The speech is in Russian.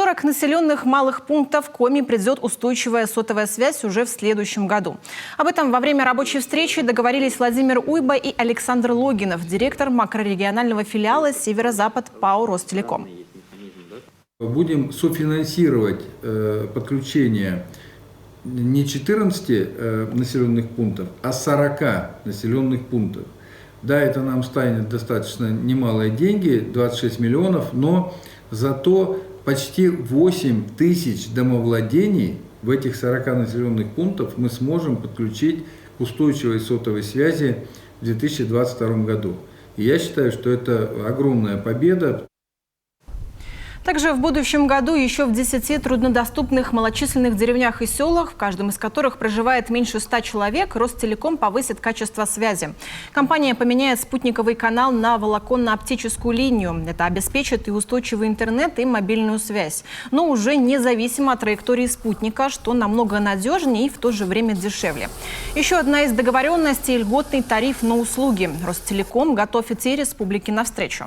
40 населенных малых пунктов Коми придет устойчивая сотовая связь уже в следующем году. Об этом во время рабочей встречи договорились Владимир Уйба и Александр Логинов, директор макрорегионального филиала «Северо-Запад» ПАО «Ростелеком». Будем софинансировать подключение не 14 населенных пунктов, а 40 населенных пунктов. Да, это нам станет достаточно немалые деньги, 26 миллионов, но зато почти 8 тысяч домовладений в этих 40 населенных пунктах мы сможем подключить к устойчивой сотовой связи в 2022 году. И я считаю, что это огромная победа. Также в будущем году еще в 10 труднодоступных малочисленных деревнях и селах, в каждом из которых проживает меньше 100 человек, Ростелеком повысит качество связи. Компания поменяет спутниковый канал на волоконно-оптическую линию. Это обеспечит и устойчивый интернет, и мобильную связь. Но уже независимо от траектории спутника, что намного надежнее и в то же время дешевле. Еще одна из договоренностей – льготный тариф на услуги. Ростелеком готов идти республике навстречу.